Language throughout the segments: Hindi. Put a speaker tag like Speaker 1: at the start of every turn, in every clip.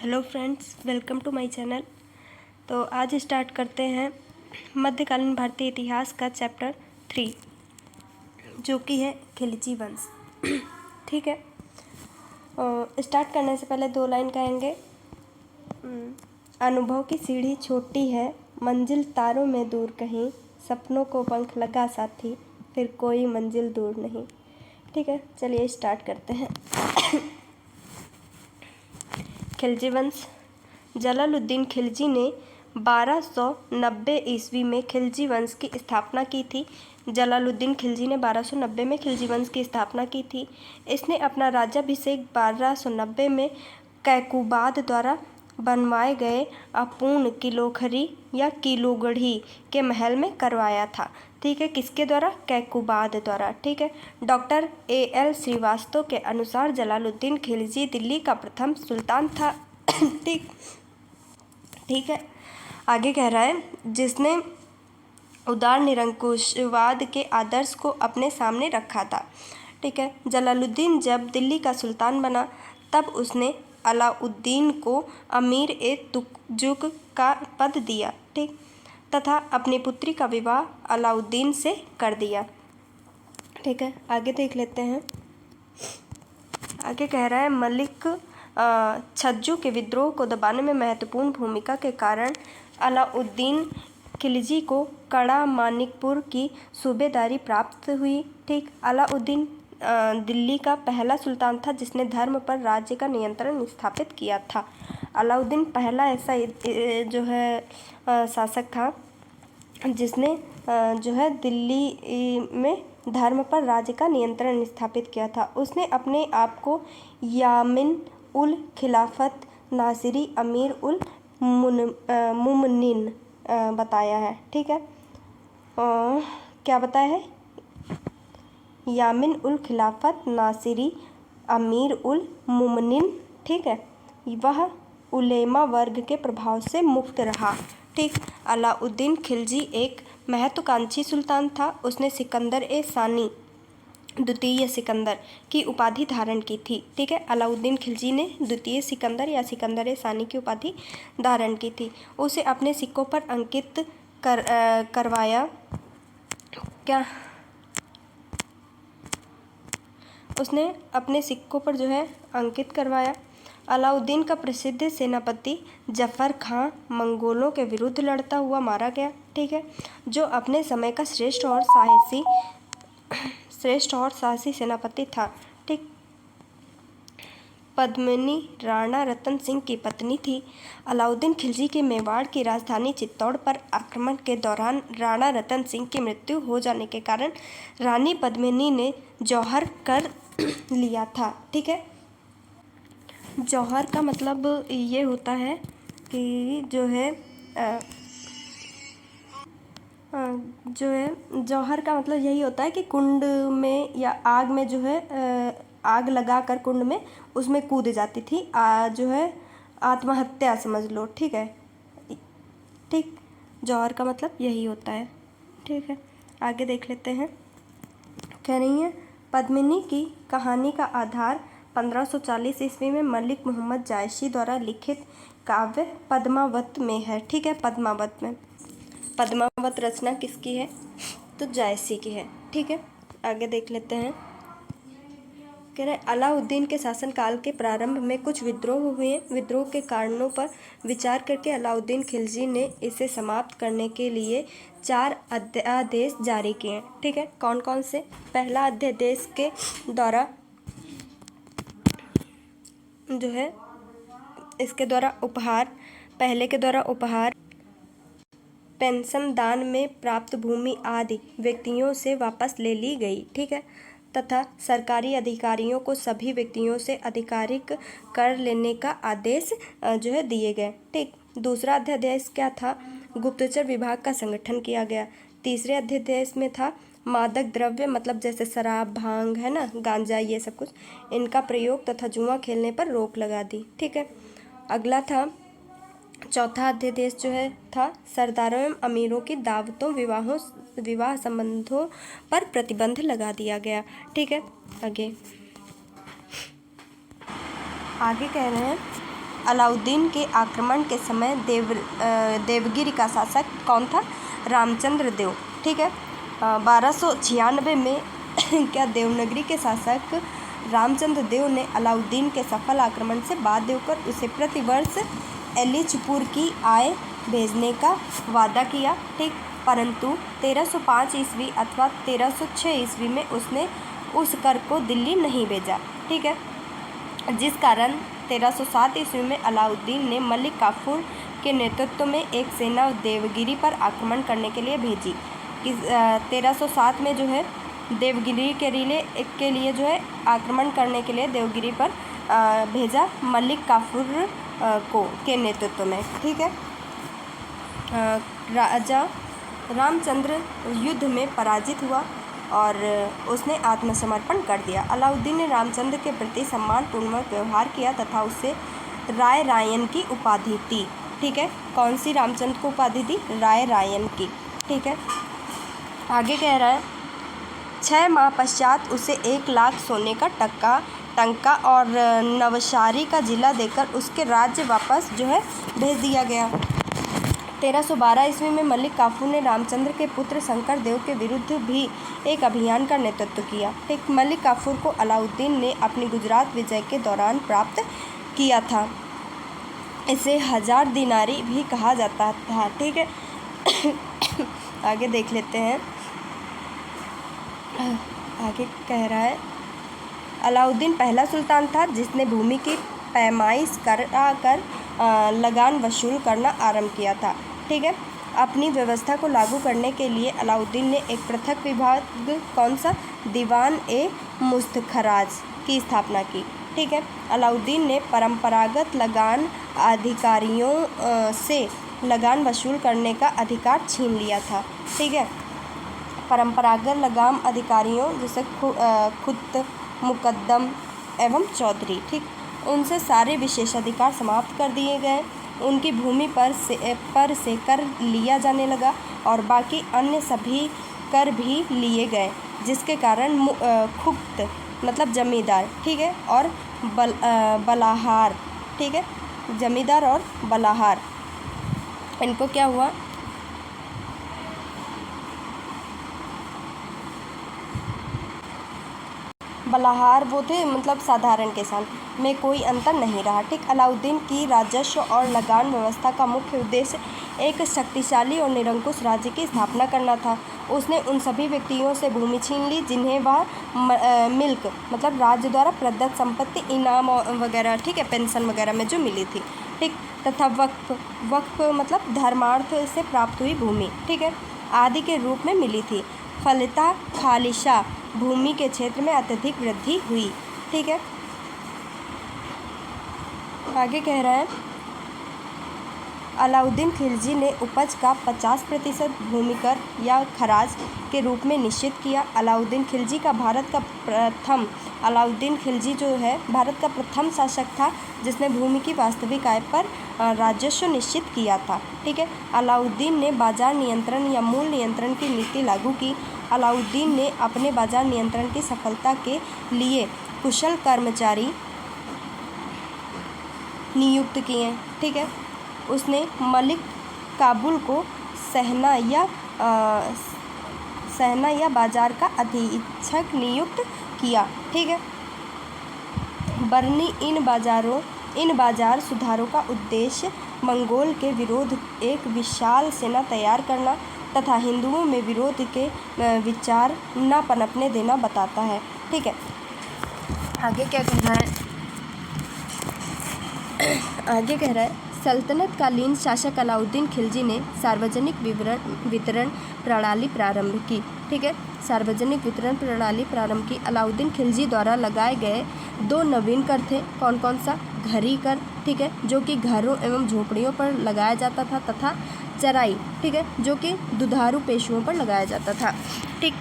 Speaker 1: Hello friends, welcome to my channel. तो आज स्टार्ट करते हैं मध्यकालीन भारतीय इतिहास का चैप्टर 3 जो कि है खिलजी वंश। ठीक है, स्टार्ट करने से पहले 2 लाइन कहेंगे। अनुभव की सीढ़ी छोटी है, मंजिल तारों में दूर कहीं, सपनों को पंख लगा साथी, फिर कोई मंजिल दूर नहीं। ठीक है, चलिए स्टार्ट करते हैं। खिलजी वंश। जलालुद्दीन खिलजी ने 1290 ईस्वी में खिलजी वंश की स्थापना की थी। जलालुद्दीन खिलजी ने 1290 में खिलजी वंश की स्थापना की थी। इसने अपना राज्याभिषेक 1290 में कैकुबाद द्वारा बनवाए गए अपूर्ण किलोखरी या किलोगढ़ी के महल में करवाया था। ठीक है, किसके द्वारा? कैकुबाद द्वारा। ठीक है, डॉक्टर A.L. श्रीवास्तव के अनुसार जलालुद्दीन खिलजी दिल्ली का प्रथम सुल्तान था। ठीक है, आगे कह रहा है जिसने उदार निरंकुशवाद के आदर्श को अपने सामने रखा था। ठीक है, जलालुद्दीन जब दिल्ली का सुल्तान बना तब उसने अलाउद्दीन को अमीर-ए-तुगलक का पद दिया। ठीक, तथा अपनी पुत्री का विवाह अलाउद्दीन से कर दिया। ठीक है, आगे देख लेते हैं। आगे कह रहा है मलिक छज्जू के विद्रोह को दबाने में महत्वपूर्ण भूमिका के कारण अलाउद्दीन खिलजी को कड़ा मानिकपुर की सूबेदारी प्राप्त हुई। ठीक, अलाउद्दीन दिल्ली का पहला सुल्तान था जिसने धर्म पर राज्य का नियंत्रण स्थापित किया था। अलाउद्दीन पहला ऐसा जो है शासक था जिसने जो है दिल्ली में धर्म पर राज्य का नियंत्रण स्थापित किया था। उसने अपने आप को यामिन उल खिलाफत नासिरी अमीर उल मुमनिन बताया है। ठीक है, क्या बताया है? यामिन उल खिलाफत नासिरी अमीर उल मुमनिन। ठीक है, वह उलेमा वर्ग के प्रभाव से मुक्त रहा। ठीक, अलाउद्दीन खिलजी एक महत्वाकांक्षी सुल्तान था। उसने सिकंदर-ए-सानी द्वितीय सिकंदर की उपाधि धारण की थी। ठीक है, अलाउद्दीन खिलजी ने द्वितीय सिकंदर या सिकंदर-ए-सानी की उपाधि धारण की थी। उसे अपने सिक्कों पर अंकित करवाया क्या? उसने अपने सिक्कों पर जो है अंकित करवाया। अलाउद्दीन का प्रसिद्ध सेनापति जफ़र खां मंगोलों के विरुद्ध लड़ता हुआ मारा गया। ठीक है, जो अपने समय का श्रेष्ठ और साहसी सेनापति था। ठीक, पद्मिनी राणा रतन सिंह की पत्नी थी। अलाउद्दीन खिलजी के मेवाड़ की राजधानी चित्तौड़ पर आक्रमण के दौरान राणा रतन सिंह की मृत्यु हो जाने के कारण रानी पद्मिनी ने जौहर कर लिया था। ठीक है, जौहर का मतलब ये होता है कि जो है जौहर का मतलब यही होता है कि कुंड में या आग में जो है आग लगा कर कुंड में उसमें कूद जाती थी। जो है आत्महत्या समझ लो। ठीक है, ठीक, जौहर का मतलब यही होता है। ठीक है, आगे देख लेते हैं। कह रही है पद्मिनी की कहानी का आधार 1540 ईस्वी में मलिक मोहम्मद जायसी द्वारा लिखित काव्य पद्मावत में है। ठीक है, पद्मावत में। पद्मावत रचना किसकी है? तो जायसी की है। ठीक है, आगे देख लेते हैं। कह रहे अलाउद्दीन के शासनकाल के प्रारंभ में कुछ विद्रोह हुए। विद्रोह के कारणों पर विचार करके अलाउद्दीन खिलजी ने इसे समाप्त करने के लिए 4 अध्यादेश जारी किए। ठीक है, कौन कौन से? पहला अध्यादेश के द्वारा जो है इसके द्वारा पहले के द्वारा उपहार, पेंशन, दान में प्राप्त भूमि आदि व्यक्तियों से वापस ले ली गई। ठीक है, तथा सरकारी अधिकारियों को सभी व्यक्तियों से आधिकारिक कर लेने का आदेश जो है दिए गए। ठीक, दूसरा अध्यादेश क्या था? गुप्तचर विभाग का संगठन किया गया। तीसरे अध्यादेश में था मादक द्रव्य मतलब जैसे शराब, भांग है ना, गांजा, ये सब कुछ, इनका प्रयोग तथा जुआ खेलने पर रोक लगा दी। ठीक है, अगला था चौथा अध्यादेश जो है था सरदारों एवं अमीरों की दावतों, विवाह संबंधों पर प्रतिबंध लगा दिया गया। ठीक है, आगे कह रहे हैं अलाउद्दीन के आक्रमण के समय देवगिरी का शासक कौन था? रामचंद्र देव। ठीक है। 1296 में क्या देवगिरी के शासक रामचंद्र देव ने अलाउद्दीन के सफल आक्रमण से बाध देकर उसे प्रतिवर्ष एलिचपुर की आय भेजने का वादा किया। ठीक, परंतु 1305 ईस्वी अथवा 1306 ईस्वी में उसने उस कर को दिल्ली नहीं भेजा। ठीक है, जिस कारण 1307 ईस्वी में अलाउद्दीन ने मलिक काफूर के नेतृत्व में एक सेना देवगिरी पर आक्रमण करने के लिए भेजी। 1307 में जो है देवगिरी के लिए जो है आक्रमण करने के लिए देवगिरी पर भेजा मलिक काफूर के नेतृत्व में। ठीक है। राजा रामचंद्र युद्ध में पराजित हुआ और उसने आत्मसमर्पण कर दिया। अलाउद्दीन ने रामचंद्र के प्रति सम्मानपूर्वक व्यवहार किया तथा उससे राय रायन की उपाधि दी। ठीक है, कौन सी रामचंद्र को उपाधि दी? राय रायन की। ठीक है, आगे कह रहा है 6 माह पश्चात उसे 1 लाख सोने का टंका और नवसारी का जिला देकर उसके राज्य वापस जो है भेज दिया गया। 1312 ईस्वी में मलिक काफूर ने रामचंद्र के पुत्र शंकर देव के विरुद्ध भी एक अभियान का नेतृत्व किया। ठीक, मलिक काफूर को अलाउद्दीन ने अपनी गुजरात विजय के दौरान प्राप्त किया था। इसे 1000 दिनारी भी कहा जाता था। ठीक है, आगे देख लेते हैं। आगे कह रहा है अलाउद्दीन पहला सुल्तान था जिसने भूमि की पैमाइश कर लगान वसूल करना आरंभ किया था। ठीक है, अपनी व्यवस्था को लागू करने के लिए अलाउद्दीन ने एक पृथक विभाग कौन सा? दीवान ए मुस्तखराज की स्थापना की। ठीक है, अलाउद्दीन ने परंपरागत लगान अधिकारियों से लगान वसूल करने का अधिकार छीन लिया था। ठीक है, परंपरागत लगान अधिकारियों जैसे खुद मुकद्दम एवं चौधरी, ठीक, उनसे सारे विशेषाधिकार समाप्त कर दिए गए। उनकी भूमि पर से कर लिया जाने लगा और बाकी अन्य सभी कर भी लिए गए, जिसके कारण खुप्त मतलब जमींदार, ठीक है, और बलाहार, ठीक है, जमींदार और बलाहार, इनको क्या हुआ? बलाहार वो थे मतलब साधारण किसान में कोई अंतर नहीं रहा। ठीक, अलाउद्दीन की राजस्व और लगान व्यवस्था का मुख्य उद्देश्य एक शक्तिशाली और निरंकुश राज्य की स्थापना करना था। उसने उन सभी व्यक्तियों से भूमि छीन ली जिन्हें वह मिल्क मतलब राज्य द्वारा प्रदत्त संपत्ति, इनाम वगैरह, ठीक है, पेंशन वगैरह में जो मिली थी, ठीक, तथा वक्फ मतलब धर्मार्थ से प्राप्त हुई भूमि, ठीक है, आदि के रूप में मिली थी। फलतः खालिशा भूमि के क्षेत्र में अत्यधिक वृद्धि हुई। ठीक है, आगे कह रहा है अलाउद्दीन खिलजी ने उपज का 50% भूमि कर या खराज के रूप में निश्चित किया। अलाउद्दीन खिलजी जो है भारत का प्रथम शासक था जिसने भूमि की वास्तविक आय पर राजस्व निश्चित किया था। ठीक है, अलाउद्दीन ने बाजार नियंत्रण या मूल नियंत्रण की नीति लागू की। अलाउद्दीन ने अपने बाजार नियंत्रण की सफलता के लिए कुशल कर्मचारी नियुक्त किए। ठीक है, उसने मलिक काबुल को सहना या बाजार का अधीक्षक नियुक्त किया। ठीक है, बरनी इन बाजार सुधारों का उद्देश्य मंगोल के विरोध एक विशाल सेना तैयार करना तथा हिंदुओं में विरोध के विचार न पनपने देना बताता है। ठीक है, आगे क्या कह रहा है? आगे कह रहा है सल्तनतकालीन शासक अलाउद्दीन खिलजी ने सार्वजनिक वितरण प्रणाली प्रारंभ की। ठीक है, सार्वजनिक वितरण प्रणाली प्रारंभ की। अलाउद्दीन खिलजी द्वारा लगाए गए 2 नवीन कर थे। कौन कौन सा? घरी कर, ठीक है, जो कि घरों एवं झोपड़ियों पर लगाया जाता था, तथा चराई, ठीक है, जो कि दुधारू पशुओं पर लगाया जाता था। ठीक,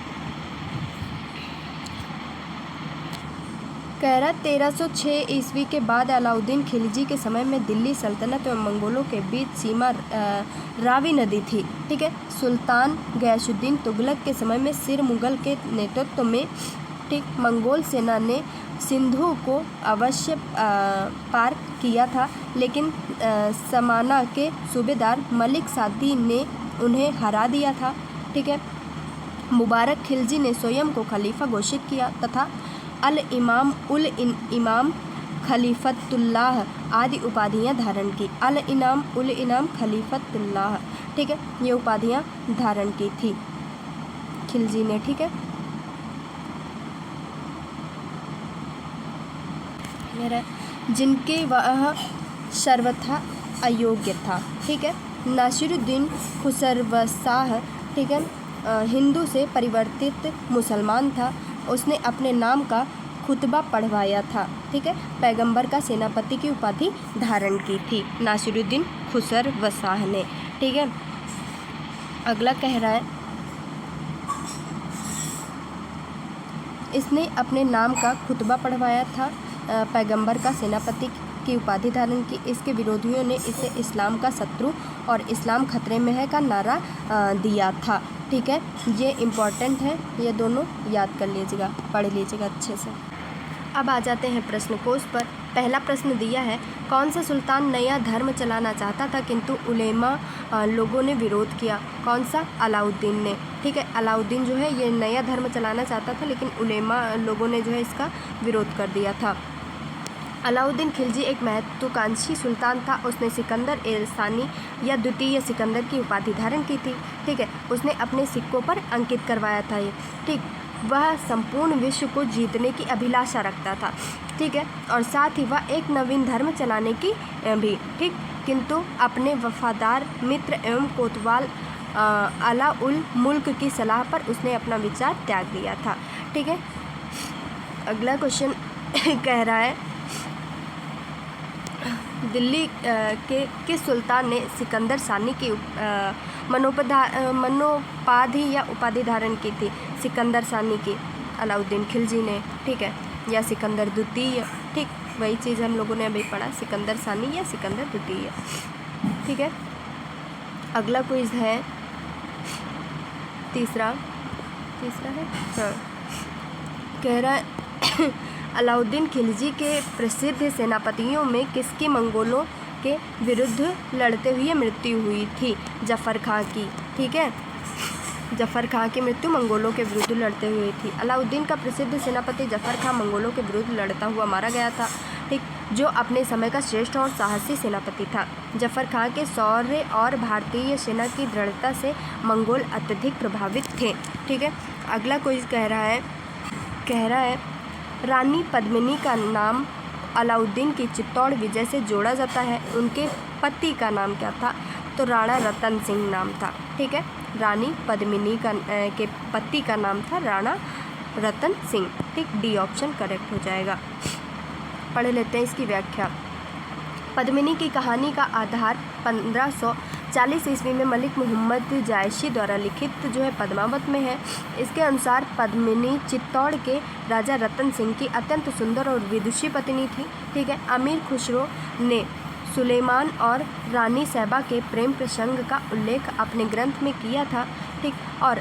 Speaker 1: कह रहा 1306 ईस्वी के बाद अलाउद्दीन खिलजी के समय में दिल्ली सल्तनत एवं मंगोलों के बीच सीमा रावी नदी थी। ठीक है, सुल्तान गयासुद्दीन तुगलक के समय में सिर मुगल के नेतृत्व में, ठीक, मंगोल सेना ने सिंधु को अवश्य पार किया था, लेकिन समाना के सूबेदार मलिक सादी ने उन्हें हरा दिया था। ठीक है। मुबारक खिलजी ने स्वयं को खलीफा घोषित किया तथा अल इमाम उल इमाम खलीफतुल्लाह आदि उपाधियां धारण की। अल इनाम उल इनाम खलीफतुल्लाह, ठीक है, ये उपाधियां धारण की थी खिलजी ने। ठीक है। जिनके वह सर्वथा अयोग्य था। ठीक है। नासिरुद्दीन खुसरवशाह, ठीक है, हिंदू से परिवर्तित मुसलमान था। उसने अपने नाम का खुतबा पढ़वाया था। ठीक है। पैगंबर का सेनापति की उपाधि धारण की थी नासिरुद्दीन खुसरवशाह ने। ठीक है। अगला कह रहा है, इसने अपने नाम का खुतबा पढ़वाया था, पैगंबर का सेनापति की उपाधि धारण की। इसके विरोधियों ने इसे इस्लाम का शत्रु और इस्लाम खतरे में है का नारा दिया था। ठीक है। ये इम्पॉर्टेंट है, ये दोनों याद कर लीजिएगा, पढ़ लीजिएगा अच्छे से। अब आ जाते हैं प्रश्न कोश पर। पहला प्रश्न दिया है, कौन सा सुल्तान नया धर्म चलाना चाहता था किंतु उलेमा लोगों ने विरोध किया? कौन सा? अलाउद्दीन ने। ठीक है। अलाउद्दीन जो है ये नया धर्म चलाना चाहता था, लेकिन उलेमा लोगों ने जो है इसका विरोध कर दिया था। अलाउद्दीन खिलजी एक महत्वाकांक्षी सुल्तान था। उसने सिकंदर सानी या द्वितीय सिकंदर की उपाधि धारण की थी। ठीक है। उसने अपने सिक्कों पर अंकित करवाया था ये। ठीक। वह संपूर्ण विश्व को जीतने की अभिलाषा रखता था। ठीक है। और साथ ही वह एक नवीन धर्म चलाने की भी। ठीक। किंतु अपने वफादार मित्र एवं कोतवाल अला उल मुल्क की सलाह पर उसने अपना विचार त्याग दिया था। ठीक है। अगला क्वेश्चन कह रहा है, दिल्ली के किस सुल्तान ने सिकंदर सानी की मनोपाधि या उपाधि धारण की थी? सिकंदर सानी की अलाउद्दीन खिलजी ने। ठीक है। या सिकंदर द्वितीय। ठीक, वही चीज़ हम लोगों ने अभी पढ़ा, सिकंदर सानी या सिकंदर द्वितीय। ठीक है। अगला क्विज है तीसरा है, हाँ, कह रहा है अलाउद्दीन खिलजी के प्रसिद्ध सेनापतियों में किसकी मंगोलों के विरुद्ध लड़ते हुए मृत्यु हुई थी? जफ़र खां की। ठीक है। जफ़र खां की मृत्यु मंगोलों के विरुद्ध लड़ते हुए थी। अलाउद्दीन का प्रसिद्ध सेनापति जफ़र खां मंगोलों के विरुद्ध लड़ता हुआ मारा गया था। ठीक, जो अपने समय का श्रेष्ठ और साहसी सेनापति था। जफ़र खां के शौर्य और भारतीय सेना की दृढ़ता से मंगोल अत्यधिक प्रभावित थे। ठीक है। अगला कोई कह रहा है रानी पद्मिनी का नाम अलाउद्दीन की चित्तौड़ विजय से जोड़ा जाता है। उनके पति का नाम क्या था? तो राणा रतन सिंह नाम था। ठीक है। रानी पद्मिनी के पति का नाम था राणा रतन सिंह। ठीक, डी ऑप्शन करेक्ट हो जाएगा। पढ़ लेते हैं इसकी व्याख्या। पद्मिनी की कहानी का आधार 1540 ईस्वी में मलिक मोहम्मद जायशी द्वारा लिखित जो है पद्मावत में है। इसके अनुसार पद्मिनी चित्तौड़ के राजा रतन सिंह की अत्यंत सुंदर और विदुषी पत्नी थी। ठीक है। अमीर खुसरो ने सुलेमान और रानी सैबा के प्रेम प्रसंग का उल्लेख अपने ग्रंथ में किया था। ठीक, और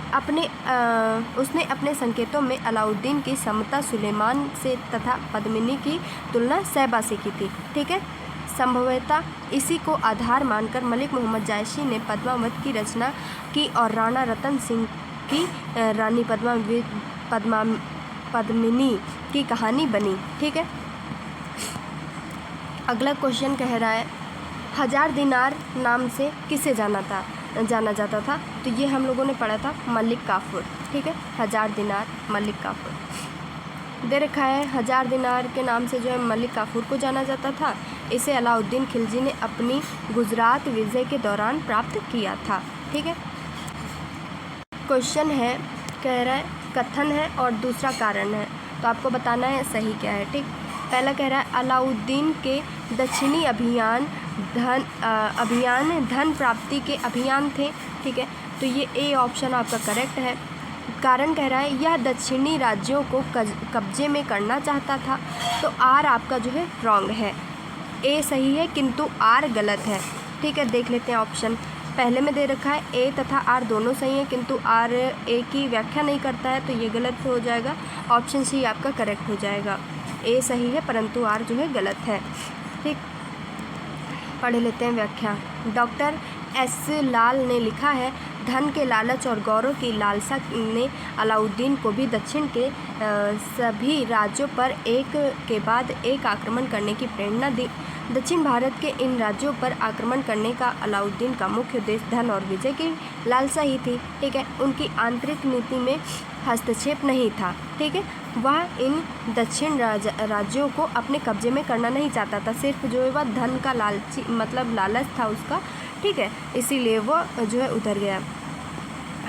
Speaker 1: उसने अपने संकेतों में अलाउद्दीन की समता सुलेमान से तथा पद्मिनी की तुलना सैबा से की थी। ठीक है। संभवतः इसी को आधार मानकर मलिक मोहम्मद जायशी ने पद्मावत की रचना की और राणा रतन सिंह की रानी पद्मिनी की कहानी बनी। ठीक है। अगला क्वेश्चन कह रहा है, 1000 दिनार नाम से किसे जाना जाता था? तो ये हम लोगों ने पढ़ा था, मलिक काफूर। ठीक है। 1000 दिनार मलिक काफूर दे रखा है। 1000 दिनार के नाम से जो है मलिक काफूर को जाना जाता था। इसे अलाउद्दीन खिलजी ने अपनी गुजरात विजय के दौरान प्राप्त किया था। ठीक है। क्वेश्चन है, कह रहा है कथन है और दूसरा कारण है, तो आपको बताना है सही क्या है। ठीक, पहला कह रहा है अलाउद्दीन के दक्षिणी अभियान धन प्राप्ति के अभियान थे। ठीक है। तो ये ए ऑप्शन आपका करेक्ट है। कारण कह रहा है यह दक्षिणी राज्यों को कब्जे में करना चाहता था। तो आर आपका जो है रॉन्ग है, ए सही है किंतु आर गलत है। ठीक है। देख लेते हैं ऑप्शन। पहले में दे रखा है ए तथा आर दोनों सही हैं, किंतु आर ए की व्याख्या नहीं करता है, तो ये गलत हो जाएगा। ऑप्शन सी आपका करेक्ट हो जाएगा। ए सही है परंतु आर जो है गलत है। ठीक, पढ़ लेते हैं व्याख्या। डॉक्टर एस लाल ने लिखा है, धन के लालच और गौरव की लालसा ने अलाउद्दीन को भी दक्षिण के सभी राज्यों पर एक के बाद एक आक्रमण करने की प्रेरणा दी। दक्षिण भारत के इन राज्यों पर आक्रमण करने का अलाउद्दीन का मुख्य उद्देश्य धन और विजय की लालसा ही थी। ठीक है, उनकी आंतरिक नीति में हस्तक्षेप नहीं था। ठीक है, वह इन दक्षिण राज्यों को अपने कब्जे में करना नहीं चाहता था, सिर्फ जो है वह धन का लालच था उसका। ठीक है, इसीलिए वो जो है उधर गया।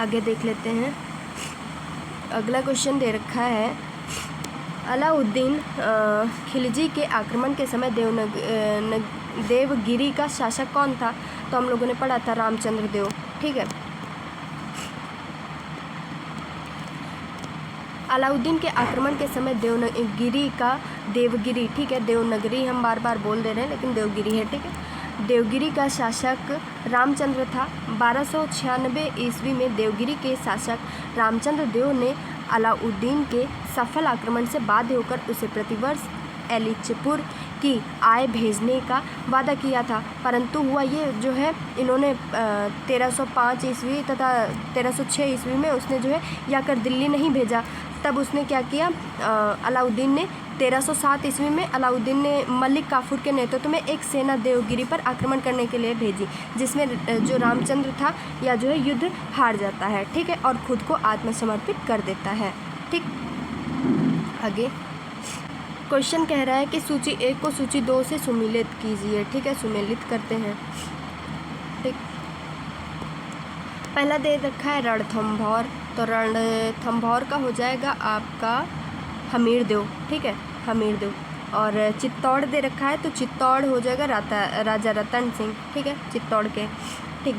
Speaker 1: आगे देख लेते हैं। अगला क्वेश्चन दे रखा है, अलाउद्दीन खिलजी के आक्रमण के समय देवगिरी का शासक कौन था? तो हम लोगों ने पढ़ा था रामचंद्र देव। ठीक है, अलाउद्दीन के आक्रमण के समय देवगिरी, ठीक है, देवनगरी हम बार बार बोल दे रहे हैं लेकिन देवगिरी है। ठीक है, देवगिरी का शासक रामचंद्र था। 1296 ईस्वी में देवगिरी के शासक रामचंद्र देव ने अलाउद्दीन के सफल आक्रमण से बाध्य होकर उसे प्रतिवर्ष एलिचपुर की आय भेजने का वादा किया था, परंतु हुआ ये जो है इन्होंने 1305 ईस्वी तथा 1306 ईस्वी में उसने जो है जाकर दिल्ली नहीं भेजा। तब उसने क्या किया, अलाउद्दीन ने 1307 ईस्वी में अलाउद्दीन ने मलिक काफूर के नेतृत्व में एक सेना देवगिरी पर आक्रमण करने के लिए भेजी, जिसमें जो रामचंद्र था या जो है युद्ध हार जाता है। ठीक है, और खुद को आत्मसमर्पित कर देता है। ठीक, आगे क्वेश्चन कह रहा है कि सूची 1 को सूची 2 से सुमेलित कीजिए। ठीक है, सुमेलित करते हैं। ठीक, पहला दे रखा है रणथंभौर, तो रणथंभौर का हो जाएगा आपका हमीरदेव। ठीक है, हमीरदेव। और चित्तौड़ दे रखा है तो चित्तौड़ हो जाएगा राजा रतन सिंह। ठीक है, चित्तौड़ के। ठीक,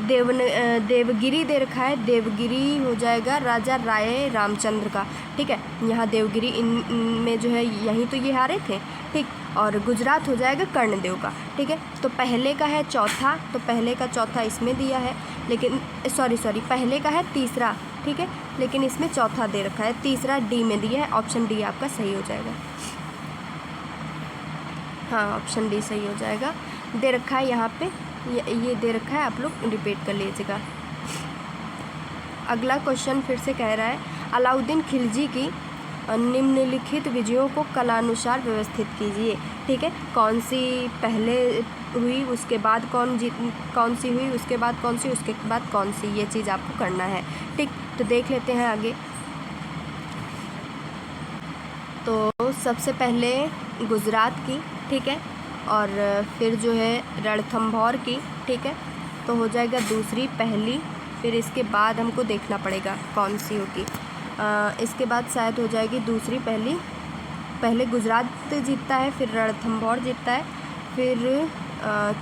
Speaker 1: देवगिरी दे रखा है, देवगिरी हो जाएगा राजा राय रामचंद्र का। ठीक है, यहाँ देवगिरी इनमें जो है यहीं तो ये हारे थे। ठीक, और गुजरात हो जाएगा कर्णदेव का। ठीक है, तो पहले का है चौथा, तो पहले का चौथा इसमें दिया है, लेकिन सॉरी पहले का है तीसरा। ठीक है, लेकिन इसमें चौथा दे रखा है, तीसरा डी में दिया है। ऑप्शन डी आपका सही हो जाएगा। हाँ, ऑप्शन डी सही हो जाएगा। दे रखा है यहाँ पे, ये दे रखा है, आप लोग रिपीट कर लीजिएगा। अगला क्वेश्चन फिर से कह रहा है, अलाउद्दीन खिलजी की निम्नलिखित विजयों को कालानुसार व्यवस्थित कीजिए। ठीक है, कौन सी पहले हुई, उसके बाद कौन सी हुई, उसके बाद कौन सी, उसके बाद कौन सी, ये चीज़ आपको करना है। ठीक, तो देख लेते हैं आगे। तो सबसे पहले गुजरात की, ठीक है, और फिर जो है रणथंभौर की। ठीक है, तो हो जाएगा दूसरी, पहली, फिर इसके बाद हमको देखना पड़ेगा कौन सी होगी। इसके बाद शायद हो जाएगी दूसरी, पहले गुजरात जीतता है, फिर रणथंभौर जीतता है, फिर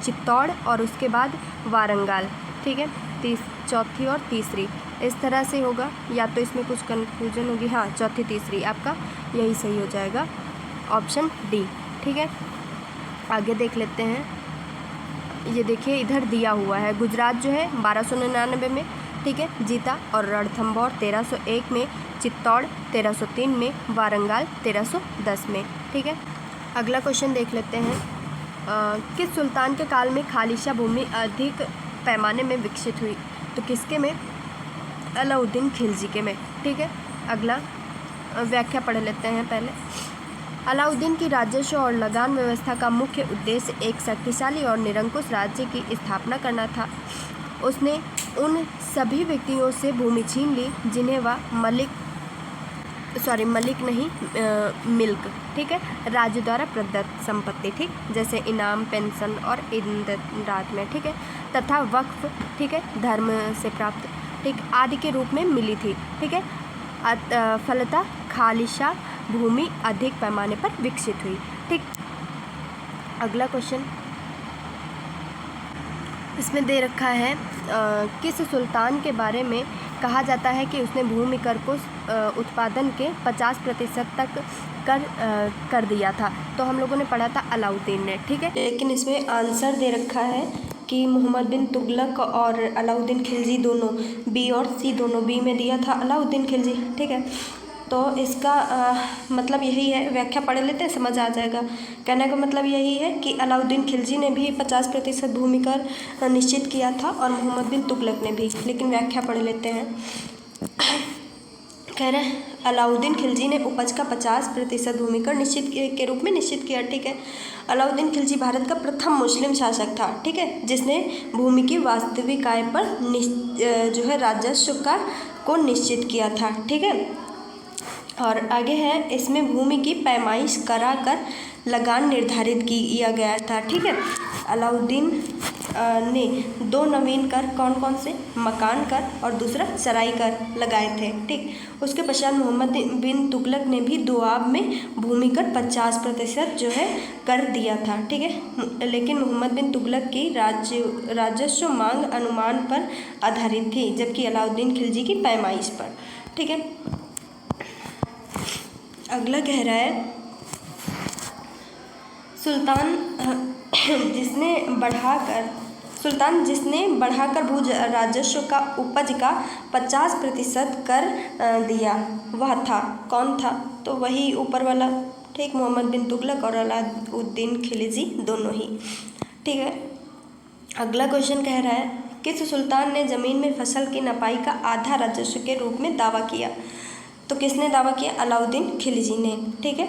Speaker 1: चित्तौड़ और उसके बाद वारंगल। ठीक है, चौथी और तीसरी, इस तरह से होगा, या तो इसमें कुछ कन्फ्यूजन होगी। हाँ, चौथी तीसरी आपका यही सही हो जाएगा, ऑप्शन डी। ठीक है, आगे देख लेते हैं। ये देखिए इधर दिया हुआ है, गुजरात जो है 1299 में, ठीक है, जीता, और रणथंभौर 1301 में, चित्तौड़ 1303 में, वारंगल 1310 में। ठीक है, अगला क्वेश्चन देख लेते हैं। किस सुल्तान के काल में खालिशा भूमि अधिक पैमाने में विकसित हुई? तो किसके में? अलाउद्दीन खिलजी के में। ठीक है, अगला व्याख्या पढ़ लेते हैं पहले। अलाउद्दीन की राजस्व और लगान व्यवस्था का मुख्य उद्देश्य एक शक्तिशाली और निरंकुश राज्य की स्थापना करना था। उसने उन सभी व्यक्तियों से भूमि छीन ली जिन्हें वह मिल्क, ठीक है, राज्य द्वारा प्रदत्त संपत्ति, ठीक, जैसे इनाम, पेंशन और इंदराज में, ठीक है, तथा वक्फ, ठीक है, धर्म से प्राप्त, ठीक, आदि के रूप में मिली थी। ठीक है, फलतः खालिशा भूमि अधिक पैमाने पर विकसित हुई। ठीक, अगला क्वेश्चन इसमें दे रखा है, किस सुल्तान के बारे में कहा जाता है कि उसने भूमि कर को उत्पादन के 50% तक कर दिया था? तो हम लोगों ने पढ़ा था अलाउद्दीन ने। ठीक है, लेकिन इसमें आंसर दे रखा है कि मोहम्मद बिन तुगलक और अलाउद्दीन खिलजी दोनों, बी और सी दोनों, बी में दिया था अलाउद्दीन खिलजी। ठीक है, तो इसका मतलब यही है, व्याख्या पढ़ लेते हैं, समझ आ जाएगा। कहने का मतलब यही है कि अलाउद्दीन खिलजी ने भी 50% भूमि कर निश्चित किया था और मोहम्मद बिन तुगलक ने भी। लेकिन व्याख्या पढ़ लेते हैं। कह रहे हैं अलाउद्दीन खिलजी ने उपज का 50% भूमि कर निश्चित के रूप में निश्चित किया। ठीक है, अलाउद्दीन खिलजी भारत का प्रथम मुस्लिम शासक था। ठीक है, जिसने भूमि की वास्तविक आय पर जो है राजस्व का को निश्चित किया था। ठीक है, और आगे है इसमें भूमि की पैमाइश करा कर लगान निर्धारित किया गया था। ठीक है, अलाउद्दीन ने 2 नवीन कर कौन कौन से, मकान कर और दूसरा सराय कर लगाए थे। ठीक, उसके पश्चात मोहम्मद बिन तुगलक ने भी दोआब में भूमि कर 50% जो है कर दिया था। ठीक है, लेकिन मोहम्मद बिन तुगलक की राजस्व मांग अनुमान पर आधारित थी, जबकि अलाउद्दीन खिलजी की पैमाइश पर। ठीक है, अगला कह रहा है सुल्तान जिसने बढ़ाकर भू राजस्व का उपज का 50% कर दिया, वह था कौन था? तो वही ऊपर वाला। ठीक, मोहम्मद बिन तुगलक और अलाउद्दीन खिलजी दोनों ही। ठीक है, अगला क्वेश्चन कह रहा है किस सुल्तान ने ज़मीन में फसल की नपाई का आधा राजस्व के रूप में दावा किया? तो किसने दावा किया? अलाउद्दीन खिलजी ने। ठीक है,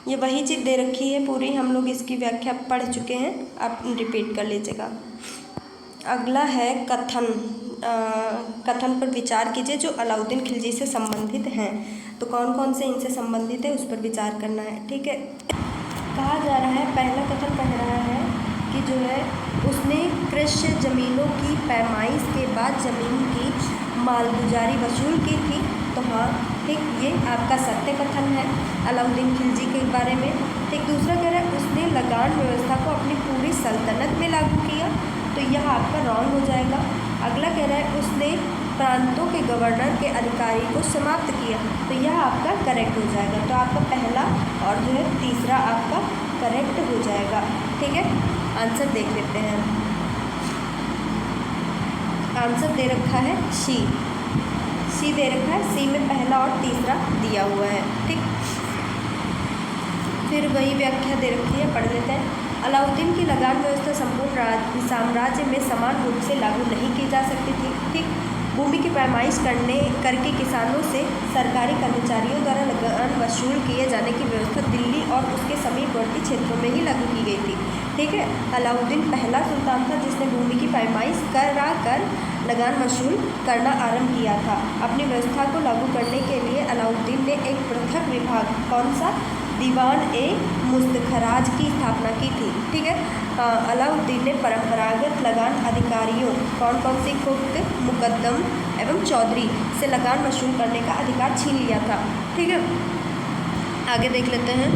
Speaker 1: ये वही चीज़ दे रखी है पूरी, हम लोग इसकी व्याख्या पढ़ चुके हैं, आप रिपीट कर लीजिएगा। अगला है कथन पर विचार कीजिए जो अलाउद्दीन खिलजी से संबंधित हैं। तो कौन कौन से इनसे संबंधित है उस पर विचार करना है। ठीक है, कहा जा रहा है, पहला कथन कह रहा है कि जो है उसने कृषि ज़मीनों की पैमाइश के बाद ज़मीन की मालगुजारी वसूल की थी। तो हाँ, ठीक, ये आपका सत्य कथन है अलाउद्दीन खिलजी के बारे में। ठीक, दूसरा कह रहा है उसने लगान व्यवस्था को अपनी पूरी सल्तनत में लागू किया। तो यह आपका रॉन्ग हो जाएगा। अगला कह रहा है उसने प्रांतों के गवर्नर के अधिकारी को समाप्त किया। तो यह आपका करेक्ट हो जाएगा। तो आपका पहला और जो है तीसरा आपका करेक्ट हो जाएगा। ठीक है, आंसर देख लेते हैं। आंसर दे रखा है सी दे रखा है, सी में पहला और तीसरा दिया हुआ है। ठीक, फिर वही व्याख्या दे रखी है, पढ़ लेते हैं। अलाउद्दीन की लगान व्यवस्था संपूर्ण साम्राज्य में समान रूप से लागू नहीं की जा सकती थी। ठीक, भूमि की पैमाइश करके किसानों से सरकारी कर्मचारियों द्वारा लगान वसूल किए जाने की व्यवस्था दिल्ली और उसके समीपवर्ती क्षेत्रों में ही लागू की गई थी। ठीक है, अलाउद्दीन पहला सुल्तान था जिसने भूमि की पैमाइश करा कर लगान वसूल करना आरंभ किया था। अपनी व्यवस्था को लागू करने के लिए अलाउद्दीन ने एक पृथक विभाग, कौन सा, दीवान-ए-मुस्तखराज की स्थापना की थी। ठीक है, अलाउद्दीन ने परंपरागत लगान अधिकारियों, कौन कौन से, खुक्त, मुकद्दम एवं चौधरी से लगान वसूल करने का अधिकार छीन लिया था। ठीक है, आगे देख लेते हैं।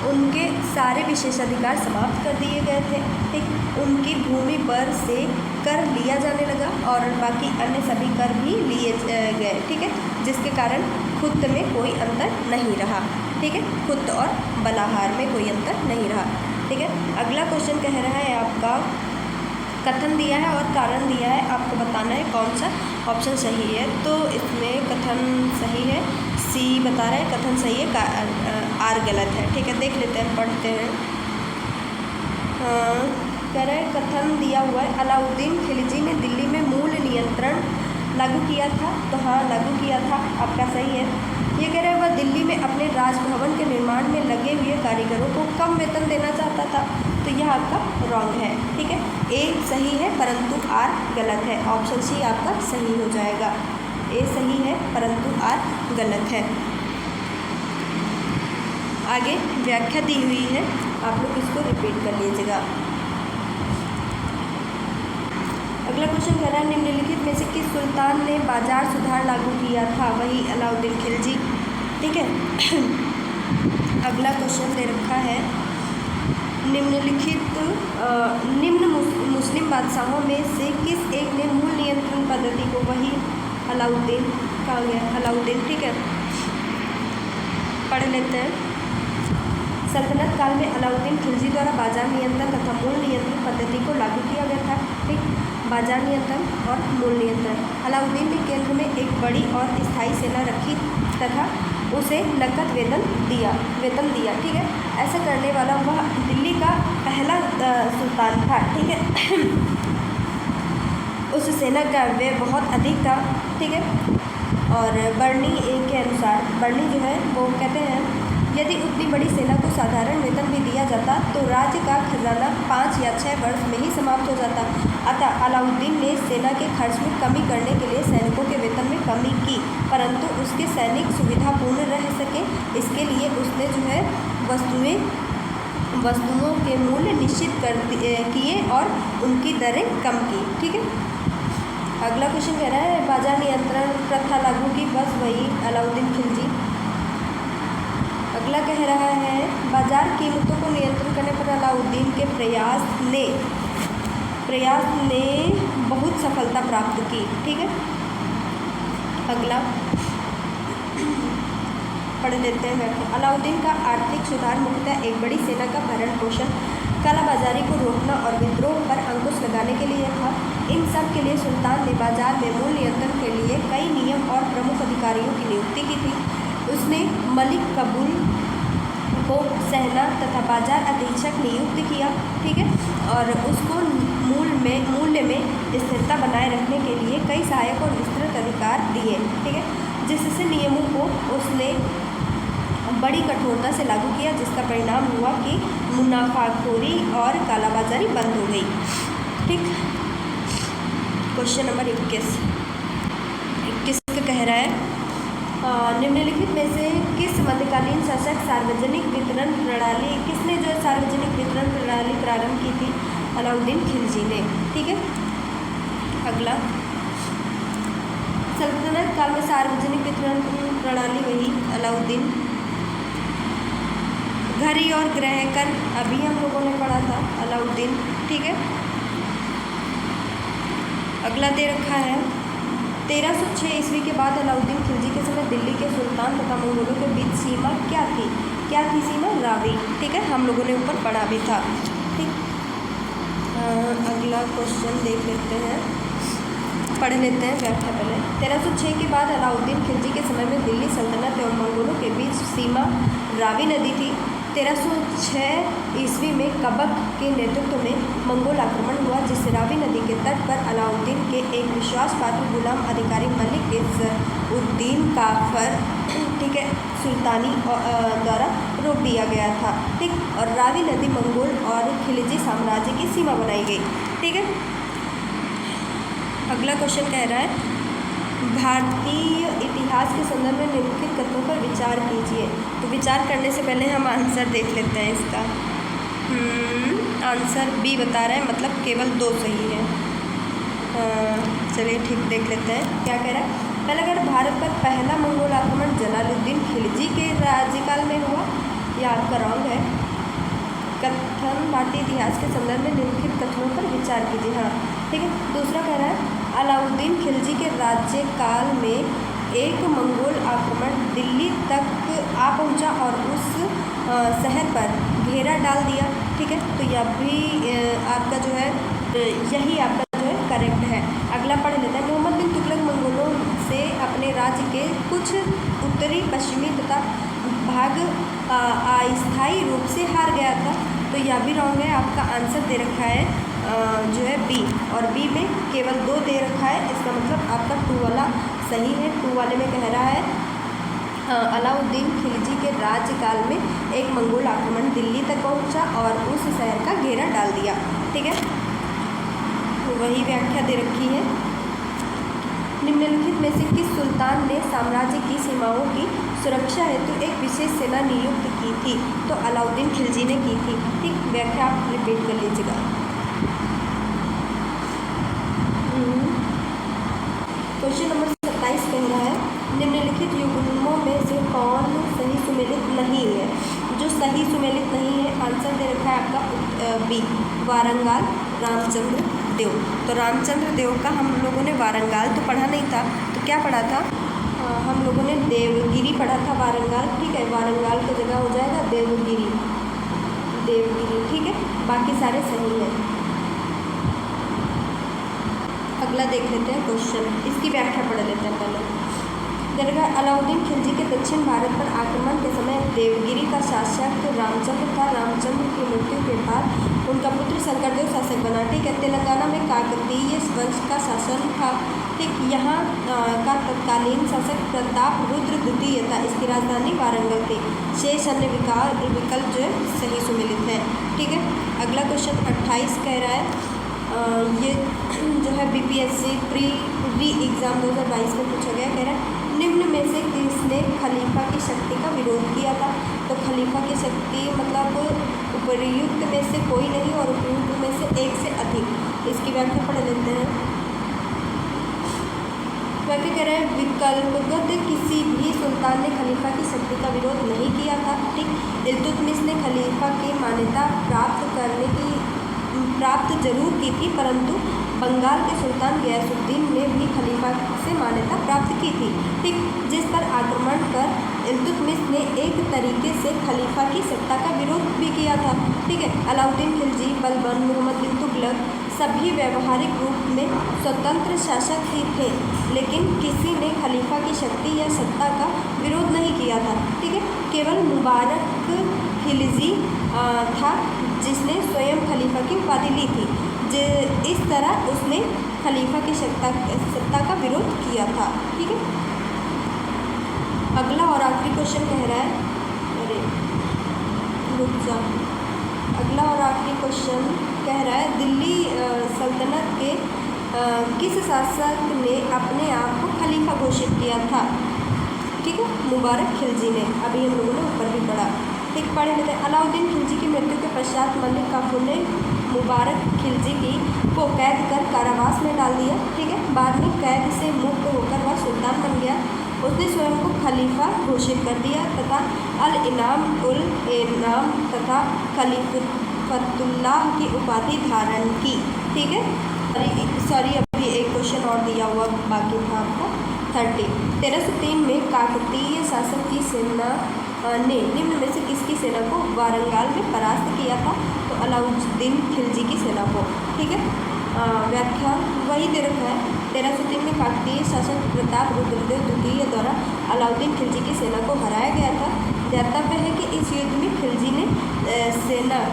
Speaker 1: उनके सारे विशेषाधिकार समाप्त कर दिए गए थे। ठीक, उनकी भूमि पर से कर लिया जाने लगा और बाकी अन्य सभी कर भी लिए गए। ठीक है, जिसके कारण खुद में कोई अंतर नहीं रहा। ठीक है, खुद और बलाहार में कोई अंतर नहीं रहा। ठीक है, अगला क्वेश्चन कह रहा है आपका कथन दिया है और कारण दिया है, आपको बताना है कौन सा ऑप्शन सही है। तो इसमें कथन सही है, सी बता रहा है कथन सही है, आर गलत है। ठीक है, देख लेते हैं, पढ़ते हैं। कह रहे हैं कथन दिया हुआ है अलाउद्दीन खिलजी ने दिल्ली में मूल नियंत्रण लागू किया था। तो हाँ, लागू किया था, आपका सही है। ये कह रहे हैं वह दिल्ली में अपने राजभवन के निर्माण में लगे हुए कारीगरों को कम वेतन देना चाहता था। तो यह आपका रॉन्ग है। ठीक है, ए सही है परंतु आर गलत है। ऑप्शन सी आपका सही हो जाएगा। ए सही है परंतु आर गलत है। आगे व्याख्या दी हुई है, आप लोग इसको रिपीट कर लीजिएगा। अगला क्वेश्चन कह रहा है निम्नलिखित में से किस सुल्तान ने बाजार सुधार लागू किया था? वही अलाउद्दीन खिलजी। ठीक है, अगला क्वेश्चन दे रखा है निम्नलिखित निम्न मुस्लिम बादशाहों में से किस एक ने मूल नियंत्रण पद्धति को, वही अलाउद्दीन, कहा गया अलाउद्दीन। ठीक है, पढ़ लेते हैं। सल्तनत काल में अलाउद्दीन खिलजी द्वारा बाजार नियंत्रण तथा मूल नियंत्रण पद्धति को लागू किया गया था। ठीक, बाजार नियंत्रण और मूल नियंत्रण। अलाउद्दीन ने केंद्र में एक बड़ी और स्थायी सेना रखी तथा उसे नकद वेतन दिया। ठीक है, ऐसा करने वाला वह दिल्ली का पहला सुल्तान था। ठीक है उस सेना का व्यय बहुत अधिक था। ठीक है, और बर्नी के अनुसार बर्नी जो है वो कहते हैं यदि उतनी बड़ी सेना को साधारण वेतन भी दिया जाता तो राज्य का खजाना 5 या 6 वर्ष में ही समाप्त हो जाता। अतः अलाउद्दीन ने सेना के खर्च में कमी करने के लिए सैनिकों के वेतन में कमी की, परंतु उसके सैनिक सुविधापूर्ण रह सके इसके लिए उसने जो है वस्तुओं के मूल्य निश्चित किए और उनकी दरें कम की। ठीक है, अगला क्वेश्चन कह रहा है बाजार नियंत्रण प्रथा लागू की, बस वही अलाउद्दीन खिलजी। अगला कह रहा है बाजार कीमतों को नियंत्रण करने पर अलाउद्दीन के प्रयास ने बहुत सफलता प्राप्त की। ठीक है, अगला पढ़ लेते हैं। अलाउद्दीन का आर्थिक सुधार मुख्यतः एक बड़ी सेना का भरण पोषण, कालाबाजारी को रोकना और विद्रोह पर अंकुश लगाने के लिए था। इन सब के लिए सुल्तान ने बाजार में मूल नियंत्रण के लिए कई नियम और प्रमुख अधिकारियों की नियुक्ति की थी। उसने मलिक कबूल को सहना तथा बाजार अधीक्षक नियुक्त किया। ठीक है, और उसको मूल्य में स्थिरता बनाए रखने के लिए कई सहायक और विस्तृत अधिकार दिए। ठीक है, जिससे नियमों को उसने बड़ी कठोरता से लागू किया, जिसका परिणाम हुआ कि मुनाफाखोरी और कालाबाजारी बंद हो गई। ठीक, क्वेश्चन नंबर 21 का कह रहा है निम्नलिखित में से किस मध्यकालीन शासक सार्वजनिक वितरण प्रणाली किसने जो सार्वजनिक वितरण प्रणाली प्रारंभ की थी? अलाउद्दीन खिलजी ने। ठीक है, अगला सल्तनत काल में सार्वजनिक वितरण प्रणाली वही अलाउद्दीन। घरी और ग्रह कर अभी हम लोगों ने पढ़ा था अलाउद्दीन। ठीक है, अगला दे रखा है 1306 ईस्वी के बाद अलाउद्दीन खिलजी के समय दिल्ली के सुल्तान तथा मंगोलों के बीच सीमा क्या थी सीमा? रावी। ठीक है, हम लोगों ने ऊपर पढ़ा भी था। ठीक, अगला क्वेश्चन देख लेते हैं, पढ़ लेते हैं व्याख्या पहले। 1306 के बाद अलाउद्दीन खिलजी के समय में दिल्ली सल्तनत एवं मंगोलों के बीच सीमा रावी नदी थी। 1306 ईस्वी में कबक के नेतृत्व में मंगोल आक्रमण हुआ, जिससे रावी नदी के तट पर अलाउद्दीन के एक विश्वासपात्र गुलाम अधिकारी मलिक इज़्ज़-उद-दीन काफर ठीक है सुल्तानी द्वारा रोक दिया गया था। ठीक, और रावी नदी मंगोल और खिलजी साम्राज्य की सीमा बनाई गई। ठीक है, अगला क्वेश्चन कह रहा है भारतीय इतिहास के संदर्भ में निम्नलिखित कथनों पर विचार कीजिए। तो विचार करने से पहले हम आंसर देख लेते हैं इसका। आंसर बी बता रहा है, मतलब केवल 2 सही है। चलिए ठीक, देख लेते हैं क्या कह रहा है। पहले अगर भारत पर पहला मंगोल आक्रमण जलालुद्दीन खिलजी के राज्यकाल में हुआ, यह आपका रॉन्ग है। कथन भारतीय इतिहास के संदर्भ में निम्नलिखित कथनों पर विचार कीजिए। हाँ ठीक है। दूसरा कह रहा है अलाउद्दीन खिलजी के राज्यकाल में एक मंगोल आक्रमण दिल्ली तक आ पहुंचा और उस शहर पर घेरा डाल दिया। ठीक है, तो यह भी आपका जो है यही आपका जो है करेक्ट है। अगला पढ़ लेते हैं। मोहम्मद बिन तुगलक मंगोलों से अपने राज्य के कुछ उत्तरी पश्चिमी तथा भाग अस्थायी रूप से हार गया था, तो यह भी रॉन्ग है। आपका आंसर दे रखा है जो है बी, और बी में केवल 2 दे रखा है, इसका मतलब आपका 2 वाला सही है। 2 वाले में कह रहा है अलाउद्दीन खिलजी के राज्यकाल में एक मंगोल आक्रमण दिल्ली तक पहुंचा और उस शहर का घेरा डाल दिया। ठीक है, तो वही व्याख्या दे रखी है। निम्नलिखित में से किस सुल्तान ने साम्राज्य की सीमाओं की सुरक्षा हेतु एक विशेष सेना नियुक्त की थी? तो अलाउद्दीन खिलजी ने की थी। ठीक, व्याख्या आप रिपीट कर लीजिएगा। क्वेश्चन नंबर 27 कह रहा है निम्नलिखित युग्मों में से कौन सही सुमेलित नहीं है? जो सही सुमेलित नहीं है, आंसर दे रखा है आपका बी, वारंगाल रामचंद्र देव। तो रामचंद्र देव का हम लोगों ने वारंगाल तो पढ़ा नहीं था, तो क्या पढ़ा था? हम लोगों ने देवगिरी पढ़ा था, वारंगाल। ठीक है, वारंगाल की जगह हो जाएगा देवगिरी। ठीक है, बाकी सारे सही हैं। अगला देख लेते हैं क्वेश्चन, इसकी व्याख्या पढ़ लेते हैं पहले। दरगाह अलाउद्दीन खिलजी के दक्षिण भारत पर आक्रमण के समय देवगिरी का शासक रामचंद्र था। रामचंद्र की मृत्यु के बाद उनका पुत्र शंकरदेव शासक बना। ठीक है। तेलंगाना में काकतीय वंश का शासन था। ठीक, यहाँ का तत्कालीन शासक प्रताप रुद्र द्वितीय था। इसकी राजधानी वारंगल थी। शेष अन्य विकल्प जो है सही सुमेलित है। ठीक है। अगला क्वेश्चन 28 कह रहा है, ये जो है बीपीएससी प्री री एग्ज़ाम 2022 में पूछा गया। कह रहा है निम्न में से किसने खलीफा की शक्ति का विरोध किया था। तो खलीफा की शक्ति मतलब उपर्युक्त में से कोई नहीं और उपयुक्त में से एक से अधिक। इसकी व्याख्या पढ़ लेते हैं। व्याख्या कह रहे हैं विकल्पगत किसी भी सुल्तान ने खलीफा की शक्ति का विरोध नहीं किया था। ठीक, इल्तुतमिश ने खलीफा की मान्यता प्राप्त जरूर की थी, परंतु बंगाल के सुल्तान गयासुद्दीन ने भी खलीफा से मान्यता प्राप्त की थी। ठीक, जिस पर आक्रमण कर इल्तुतमिश ने एक तरीके से खलीफा की सत्ता का विरोध भी किया था। ठीक है। अलाउद्दीन खिलजी, बलबन, मोहम्मद बिन तुगलक सभी व्यवहारिक रूप में स्वतंत्र शासक ही थे, लेकिन किसी ने खलीफा की शक्ति या सत्ता का विरोध नहीं किया था। ठीक है। केवल मुबारक खिलजी था जिसने स्वयं खलीफा की उपाधि ली थी। इस तरह उसने खलीफा की सत्ता का विरोध किया था। ठीक है। अगला और आखिरी क्वेश्चन कह रहा है, अरे रुक जा, अगला और आखिरी क्वेश्चन कह रहा है दिल्ली सल्तनत के किस शासक ने अपने आप को खलीफा घोषित किया था। ठीक है। मुबारक खिलजी ने। अभी हम लोगों ने ऊपर भी पढ़ा। ठीक, पढ़ लेते हैं। अलाउद्दीन खिलजी की मृत्यु के पश्चात मलिक काफूर ने मुबारक खिलजी को कैद कर कारावास में डाल दिया। ठीक है। बाद में कैद से मुक्त होकर वह सुल्तान बन गया। उसने स्वयं को खलीफा घोषित कर दिया तथा अल-इनाम उल इनाम तथा खलीफतुल्लाह की उपाधि धारण की। ठीक है। सॉरी अभी एक क्वेश्चन और दिया हुआ बाकी था आपको। 1303 में काकतीय शासक की सेना ने निम्न में से किसकी सेना को वारंगल में परास्त किया था। तो अलाउद्दीन खिलजी की सेना को। ठीक है। व्याख्या वही दे रखा है। 1303 में काकतीय शासक प्रताप रुद्रदेव द्वितीय द्वारा अलाउद्दीन खिलजी की सेना को हराया गया था। ज्ञातव्य है कि इस युद्ध में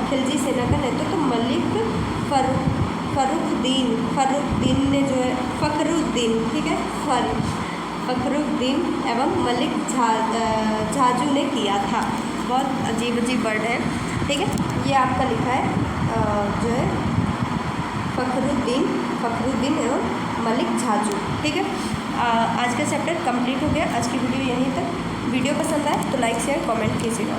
Speaker 1: खिलजी सेना का नेतृत्व मलिक फर्रुद्दीन ने जो है फखरुद्दीन, ठीक है, फखरुद्दीन एवं मलिक झाजू ने किया था। बहुत अजीब अजीब वर्ड है। ठीक है। ये आपका लिखा है जो है फखरुद्दीन एवं मलिक झाजू। ठीक है। आज का चैप्टर कंप्लीट हो गया। आज की वीडियो यहीं तक। वीडियो पसंद आए तो लाइक शेयर कमेंट कीजिएगा।